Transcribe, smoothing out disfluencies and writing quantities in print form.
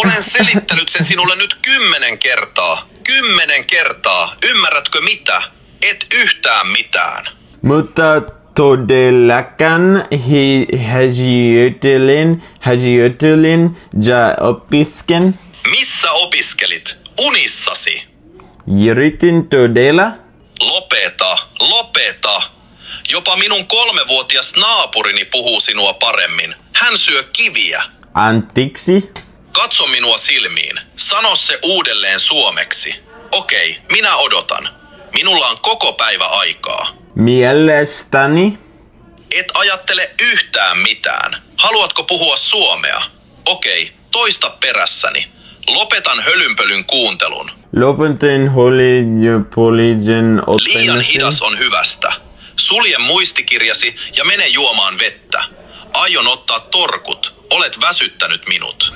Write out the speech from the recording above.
Olen selittänyt sen sinulle nyt 10 kertaa. 10 kertaa. Ymmärrätkö mitä? Et yhtään mitään. Mutta todellakaan harjoittelin ja opisken. Missä opiskelit? Unissasi. Yritin todella. Lopeta. Jopa minun 3-vuotias naapurini puhuu sinua paremmin. Hän syö kiviä. Anteeksi. Katso minua silmiin. Sano se uudelleen suomeksi. Okei, minä odotan. Minulla on koko päivä aikaa. Mielestäni. Et ajattele yhtään mitään. Haluatko puhua suomea? Okei, toista perässäni. Lopetan hölynpölyn kuuntelun. Lopetin poliisin ottamisen. Liian hidas on hyvästä. Sulje muistikirjasi ja mene juomaan vettä. Aion ottaa torkut. Olet väsyttänyt minut.